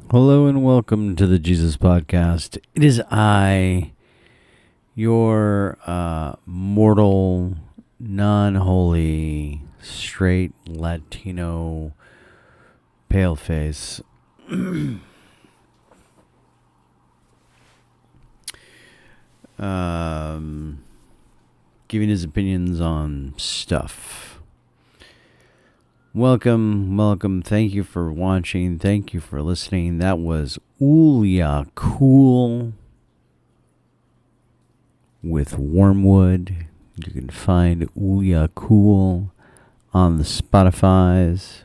Hello and welcome to the Jesus Podcast. It is I, your mortal, non-holy, straight Latino paleface. Giving his opinions on stuff. Welcome. Thank you for watching. Thank you for listening. That was Oolyakoo with Wormwood. You can find Oolyakoo on the Spotify's,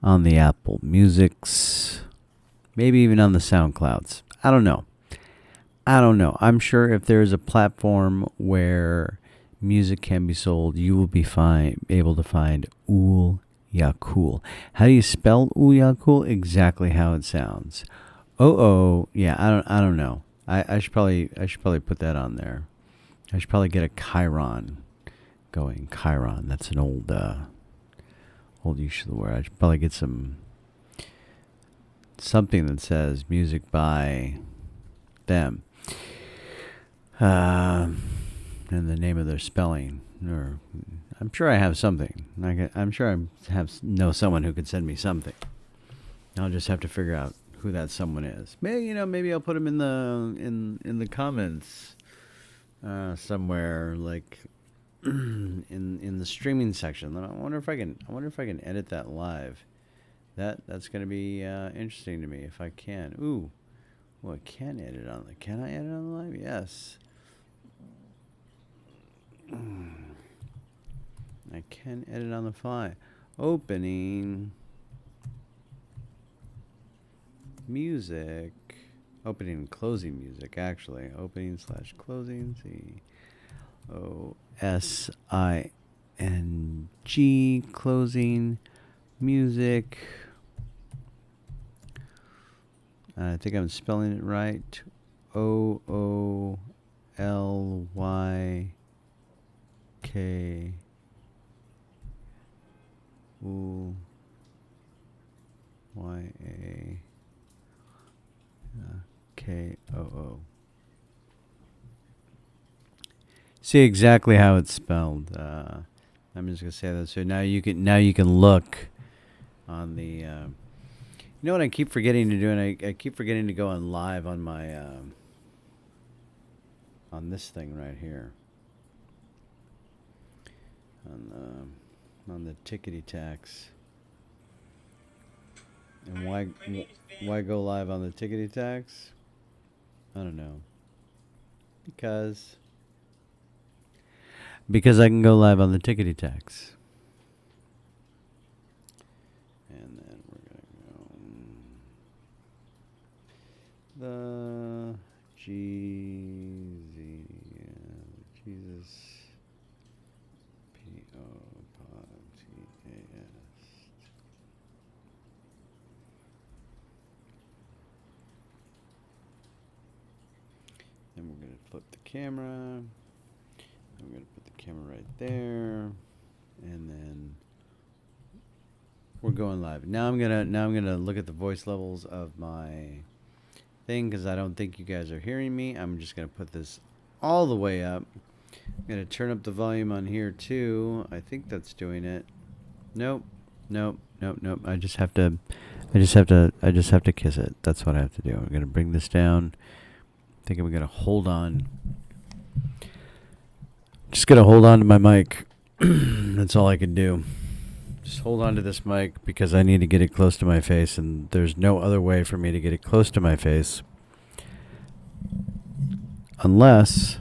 on the Apple Musics, maybe even on the SoundClouds. I don't know. I'm sure if there's a platform where music can be sold, you will be able to find Oolyakoo. How do you spell Oolyakoo? Exactly how it sounds. Yeah. I don't know. I should probably put that on there. I should probably get a Chiron going. Chiron. That's an old use of the word. I should probably get something that says music by them. And the name of their spelling, or I'm sure I have something. I'm sure I know someone who could send me something. I'll just have to figure out who that someone is. Maybe I'll put them in the comments somewhere, like in the streaming section. I wonder if I can edit that live. That's going to be interesting to me if I can. Ooh, well, I can edit on the. Can I edit on the live? Yes. I can edit on the fly. Opening music. Opening and closing music, actually. Opening / closing. COSING. Closing music. I think I'm spelling it right. OOLYK. YAKOO. See exactly how it's spelled. I'm just gonna say that. So now you can look on the. You know what I keep forgetting to do, and I keep forgetting to go on live on my on this thing right here. On the tickety tax. And why go live on the tickety tax? I don't know. Because I can go live on the tickety tax. And then we're gonna go the Jesus Then we're going to flip the camera. I'm going to put the camera right there. And then we're going live. Now I'm gonna look at the voice levels of my thing, because I don't think you guys are hearing me. I'm just going to put this all the way up. I'm going to turn up the volume on here too. I think that's doing it. Nope. I just have to kiss it. That's what I have to do. I'm going to bring this down. I think I'm going to hold on. Just going to hold on to my mic. That's all I can do. Just hold on to this mic because I need to get it close to my face, and there's no other way for me to get it close to my face unless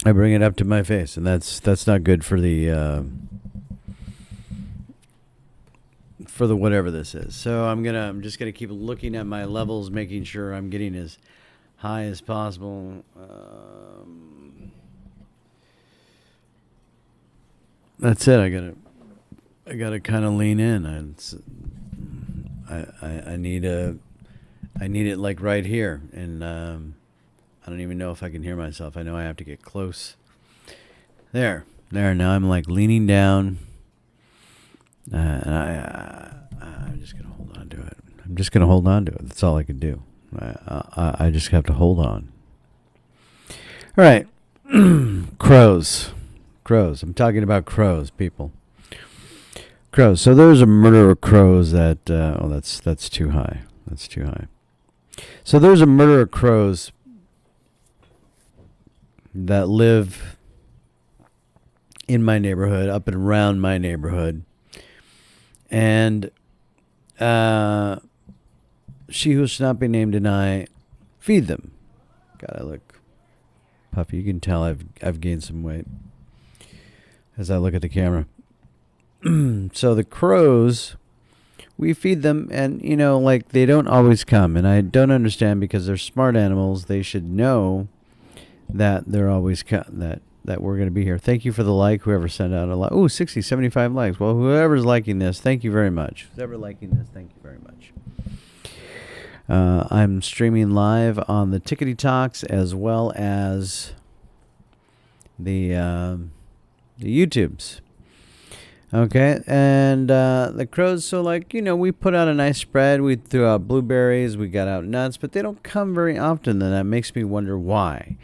I bring it up to my face, and that's not good for the whatever this is. So I'm just gonna keep looking at my levels, making sure I'm getting as high as possible. That's it. I gotta kind of lean in. I need it like right here, and I don't even know if I can hear myself. I know I have to get close. There. Now I'm like leaning down. And I just going to hold on to it. I'm just going to hold on to it. That's all I can do. I just have to hold on. All right. Crows. Crows. I'm talking about crows, people. Crows. So there's a murder of crows that... that's too high. That's too high. So there's a murder of crows that live in my neighborhood, up and around my neighborhood. And she who shall not be named and I feed them. God, I look puffy. You can tell I've gained some weight as I look at the camera. So the crows, we feed them, and like they don't always come, and I don't understand because they're smart animals. They should know that they're always that we're going to be here. Thank you for the like, whoever sent out a like. Oh, 60, 75 likes. Well, whoever's liking this, thank you very much. Whoever liking this, thank you very much. I'm streaming live on the Tickety Talks as well as the YouTubes. Okay, and the crows, so we put out a nice spread. We threw out blueberries, we got out nuts, but they don't come very often, and that makes me wonder why.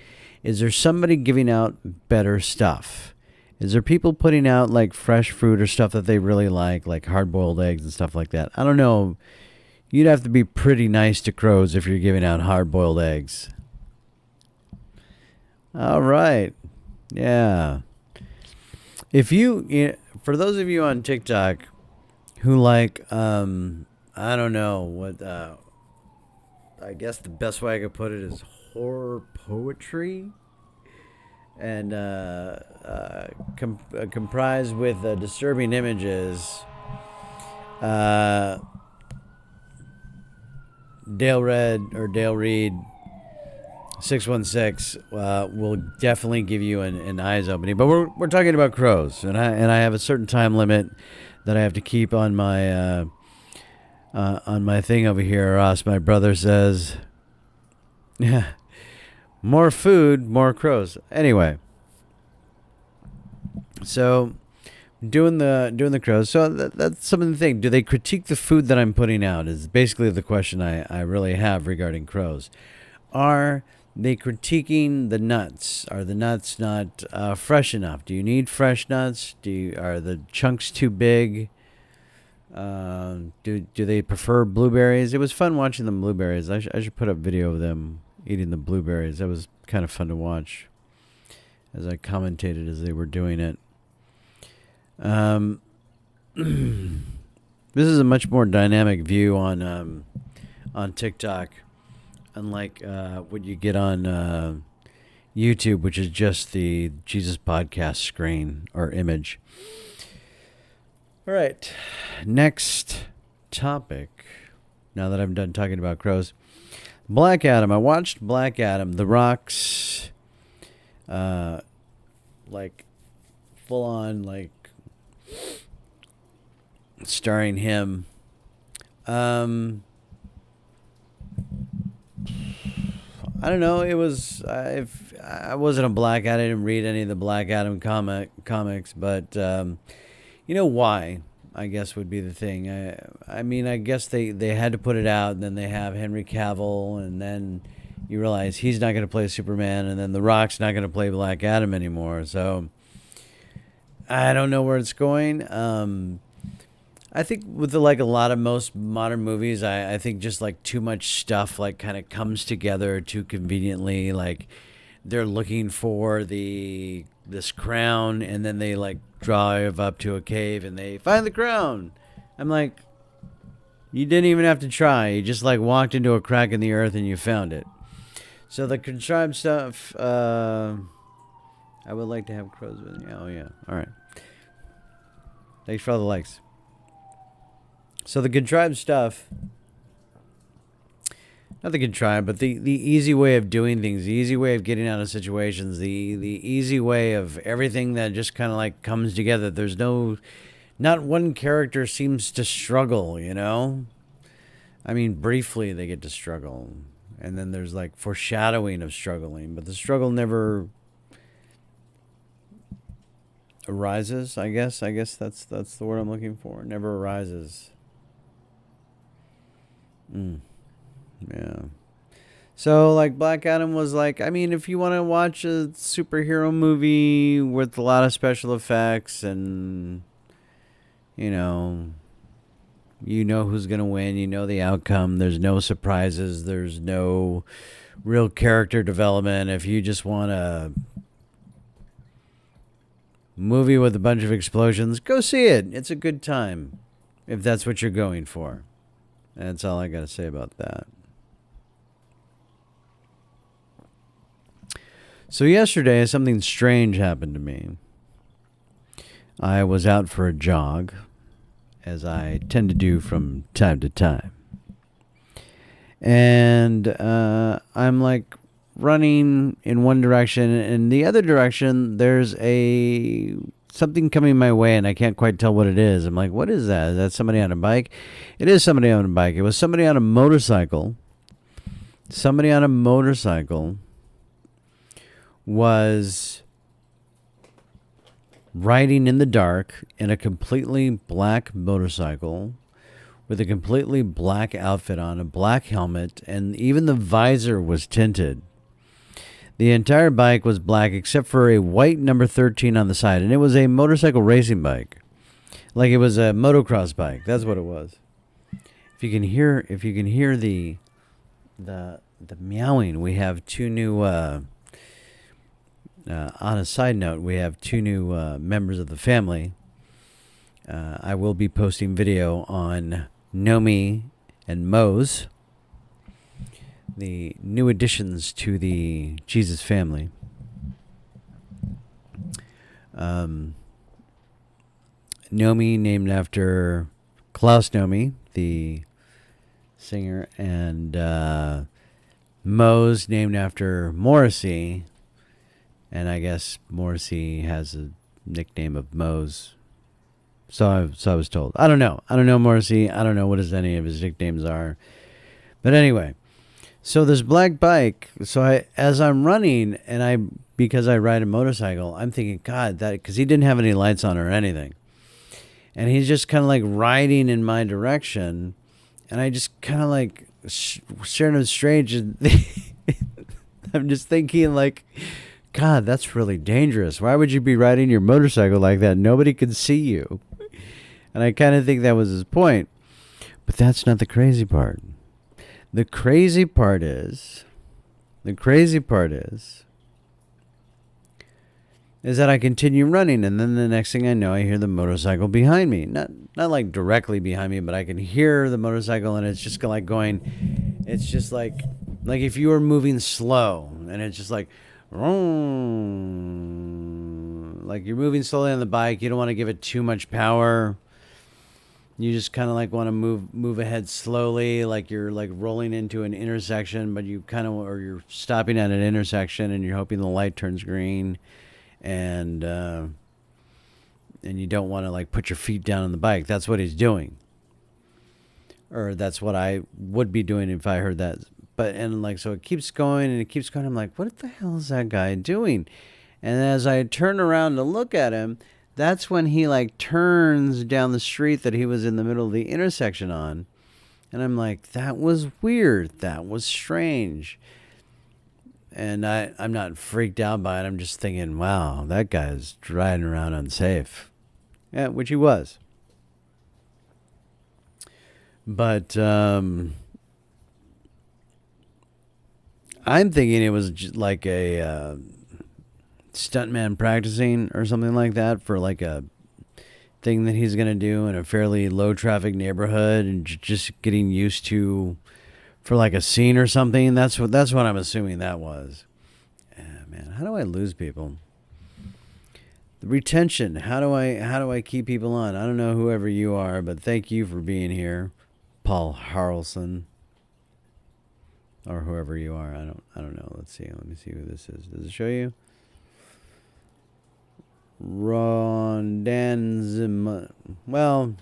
Is there somebody giving out better stuff? Is there people putting out fresh fruit or stuff that they really like hard-boiled eggs and stuff like that? I don't know. You'd have to be pretty nice to crows if you're giving out hard-boiled eggs. All right. Yeah. If for those of you on TikTok who I don't know what, I guess the best way I could put it is horror poetry, and comprised with disturbing images. Dale Reed 616 will definitely give you an eyes opening. But we're talking about crows, and I have a certain time limit that I have to keep on my thing over here, or else my brother says, yeah, more food, more crows. Anyway, so doing the crows. So that's some of the thing. Do they critique the food that I'm putting out? Is basically the question I really have regarding crows. Are they critiquing the nuts? Are the nuts not fresh enough? Do you need fresh nuts? Are the chunks too big? Do they prefer blueberries? It was fun watching them blueberries. I should put up video of them eating the blueberries. That was kind of fun to watch as I commentated as they were doing it. This is a much more dynamic view on TikTok, unlike what you get on YouTube, which is just the Gezus podcast screen or image. All right, next topic. Now that I'm done talking about crows, Black Adam. I watched Black Adam, The Rock's, full on starring him. I don't know. It was if I wasn't a Black Adam, I didn't read any of the Black Adam comics, but why? I guess would be the thing. I mean, I guess they had to put it out, and then they have Henry Cavill, and then you realize he's not going to play Superman, and then The Rock's not going to play Black Adam anymore. So I don't know where it's going. I think with a lot of most modern movies, I think just too much stuff kind of comes together too conveniently. They're looking for this crown, and then they drive up to a cave and they find the crown. I'm like, you didn't even have to try. You just walked into a crack in the earth and you found it. So the contrived stuff, I would like to have crows with me. Oh yeah. All right. Thanks for all the likes. So the contrived stuff, not the contrived, but the easy way of doing things, the easy way of getting out of situations, the easy way of everything that just kind of comes together. There's not one character seems to struggle, I mean, briefly they get to struggle, and then there's foreshadowing of struggling, but the struggle never arises. I guess that's the word I'm looking for. Never arises. Yeah. So, like, Black Adam was like, I mean, if you want to watch a superhero movie with a lot of special effects and, you know who's going to win, you know the outcome, there's no surprises, there's no real character development. If you just want a movie with a bunch of explosions, go see it. It's a good time if that's what you're going for. That's all I got to say about that. So yesterday, something strange happened to me. I was out for a jog, as I tend to do from time to time. And I'm like running in one direction, and in the other direction, there's something coming my way, and I can't quite tell what it is. I'm like, what is that? Is that somebody on a bike? It is somebody on a bike. It was somebody on a motorcycle. Somebody on a motorcycle was riding in the dark in a completely black motorcycle with a completely black outfit on, a black helmet, and even the visor was tinted. The entire bike was black except for a white number 13 on the side, and it was a motorcycle racing bike. Like it was a motocross bike. That's what it was. If you can hear the meowing, we have two new on a side note, we have two new members of the family. I will be posting video on Nomi and Mose, the new additions to the Gezus family. Nomi, named after Klaus Nomi, the singer, and Mose, named after Morrissey. And I guess Morrissey has a nickname of Mose. So I was told. I don't know Morrissey. I don't know what any of his nicknames are. But anyway, so this black bike. So as I'm running, and because I ride a motorcycle, I'm thinking, God, because he didn't have any lights on or anything, and he's just kind of like riding in my direction, and I just kind of like staring at him strange, and I'm just thinking like, God, that's really dangerous. Why would you be riding your motorcycle like that? Nobody could see you. And I kind of think that was his point. But that's not the crazy part. The crazy part is that I continue running, and then the next thing I know, I hear the motorcycle behind me. Not like directly behind me, but I can hear the motorcycle, and it's just like going, it's just like if you were moving slow, and it's just like you're moving slowly on the bike. You don't want to give it too much power. You just kind of like want to move ahead slowly, like you're like rolling into an intersection, but or you're stopping at an intersection and you're hoping the light turns green, and you don't want to like put your feet down on the bike. That's what he's doing, or that's what I would be doing if I heard that. So it keeps going and it keeps going. I'm like, what the hell is that guy doing? And as I turn around to look at him, that's when he like turns down the street that he was in the middle of the intersection on. And I'm like, that was weird. That was strange. And I'm not freaked out by it. I'm just thinking, wow, that guy's riding around unsafe. Yeah, which he was. But I'm thinking it was just like a stuntman practicing or something like that for like a thing that he's going to do in a fairly low traffic neighborhood, and just getting used to for like a scene or something. That's what I'm assuming that was. Man, how do I lose people? The retention. How do I keep people on? I don't know whoever you are, but thank you for being here, Paul Harrelson. Or whoever you are, I don't know. Let's see. Let me see who this is. Does it show you? Rondanzim. Well,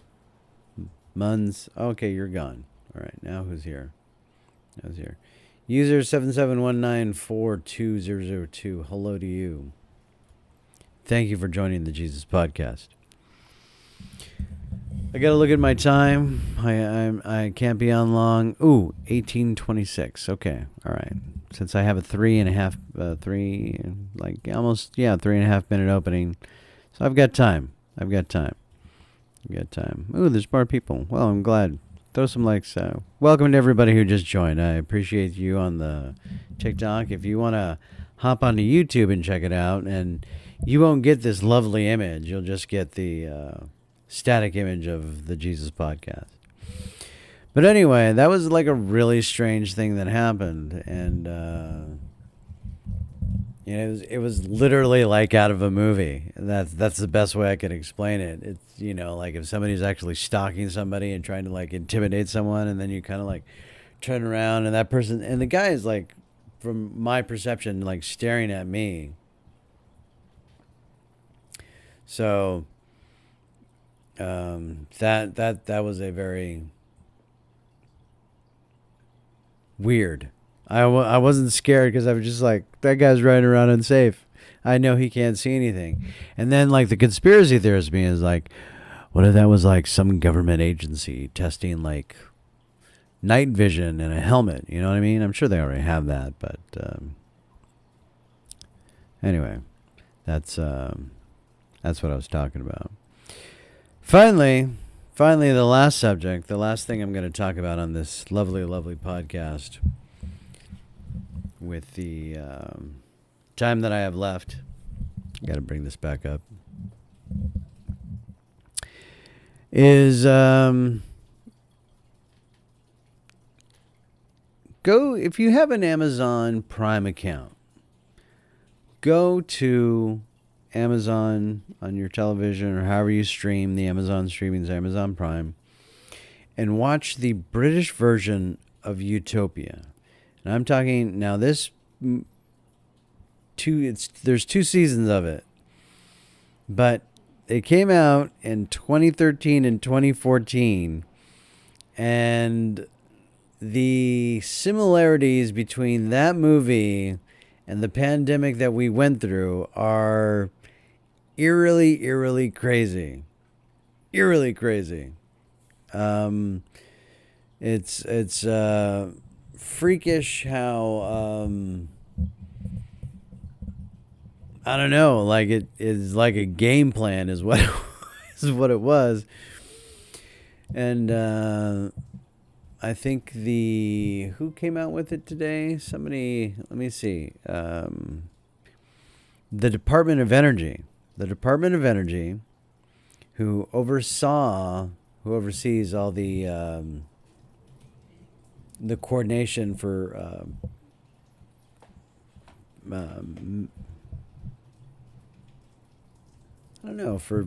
Muns. Okay, you're gone. All right, now who's here? Who's here? User 7719420002. Hello to you. Thank you for joining the Gezus podcast. I gotta look at my time. I can't be on long. Ooh, 18:26. Okay, all right. Since I have a 3.5 minute opening, so I've got time. Ooh, there's more people. Well, I'm glad. Throw some likes. Welcome to everybody who just joined. I appreciate you on the TikTok. If you want to hop onto YouTube and check it out, and you won't get this lovely image. You'll just get the static image of the Jesus podcast. But anyway, that was like a really strange thing that happened, and it was literally like out of a movie. That's the best way I can explain it. It's like if somebody's actually stalking somebody and trying to like intimidate someone, and then you kind of like turn around and that person and the guy is like, from my perception, like staring at me. So that was a very weird. I wasn't scared because I was just like, that guy's riding around unsafe. I know he can't see anything. And then like the conspiracy theorist me is like, what if that was like some government agency testing like night vision in a helmet? You know what I mean? I'm sure they already have that, but anyway, that's what I was talking about. Finally, the last subject, the last thing I'm going to talk about on this lovely, lovely podcast with the time that I have left. Got to bring this back up. Is go, if you have an Amazon Prime account, go to Amazon on your television or however you stream. The Amazon streaming is Amazon Prime, and watch the British version of Utopia. And I'm talking now there's 2 seasons of it, but it came out in 2013 and 2014, and the similarities between that movie and the pandemic that we went through are eerily crazy. It's freakish how I don't know, like it is like a game plan is what is what it was. And I think who came out with it today? Somebody, let me see. The Department of Energy. The Department of Energy, who oversees all the coordination for I don't know, for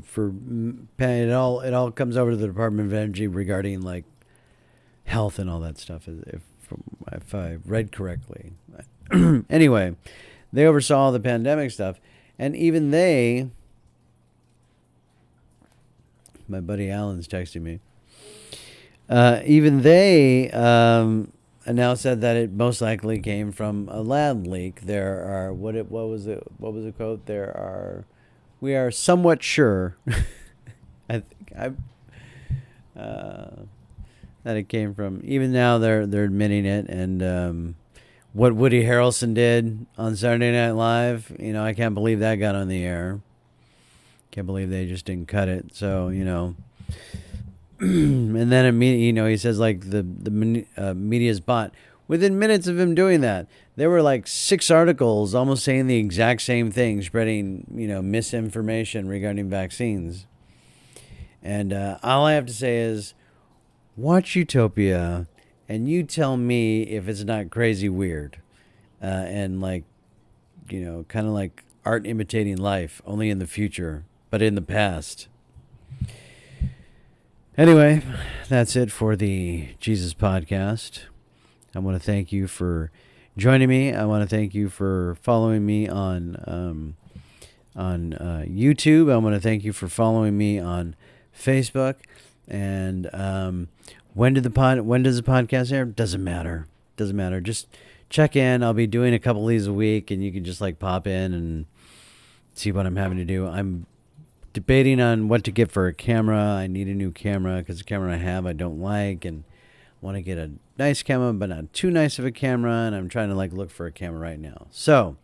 it all comes over to the Department of Energy regarding like health and all that stuff, if I read correctly. Anyway, they oversaw all the pandemic stuff, and even my buddy Alan's texting me. Even they now said that it most likely came from a lab leak. There are what was the quote? We are somewhat sure. I think that it came from. Even now they're admitting it, and what Woody Harrelson did on Saturday Night Live. I can't believe that got on the air. Can't believe they just didn't cut it. So and then immediately, he says like the media's bought. Within minutes of him doing that, there were like 6 articles almost saying the exact same thing, spreading misinformation regarding vaccines. And all I have to say is, watch Utopia, and you tell me if it's not crazy weird, and like, kind of like art imitating life, only in the future, but in the past. Anyway, that's it for the Jesus podcast. I want to thank you for joining me. I want to thank you for following me on YouTube. I want to thank you for following me on Facebook. And when does the podcast air? Doesn't matter. Just check in. I'll be doing a couple of these a week, and you can just like pop in and see what I'm having to do. I'm debating on what to get for a camera. I need a new camera because the camera I have I don't like, and want to get a nice camera but not too nice of a camera, and I'm trying to look for a camera right now. So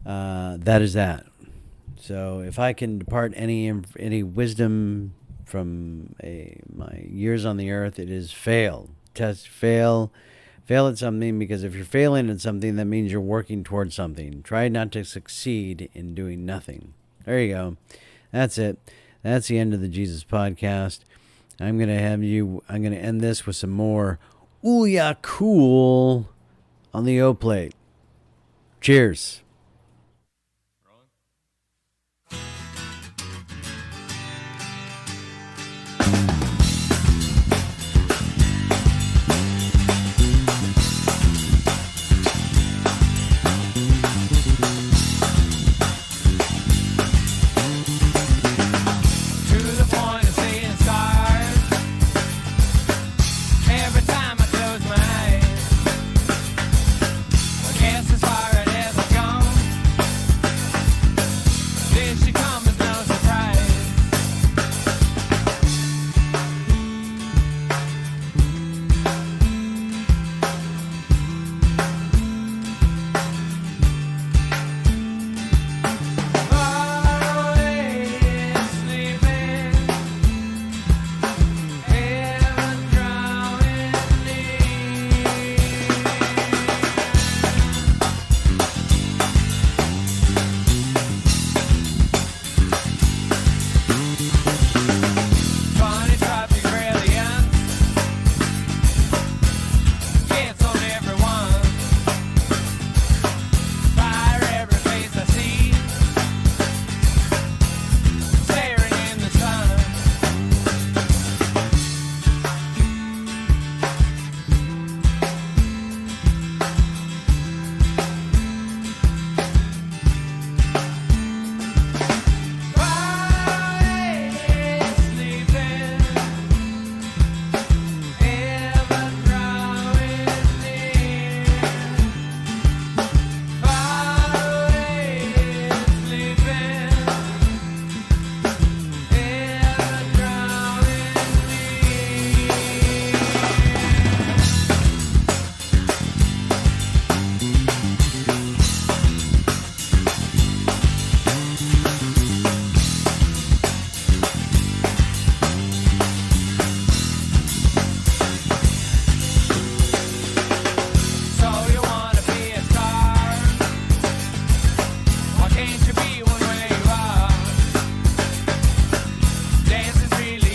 that is that. So if I can depart any wisdom from my years on the earth, it is fail. Fail at something, because if you're failing at something, that means you're working towards something. Try not to succeed in doing nothing. There you go. That's it. That's the end of the Jesus podcast. I'm going to end this with some more Oolyakoo on the O plate. Cheers.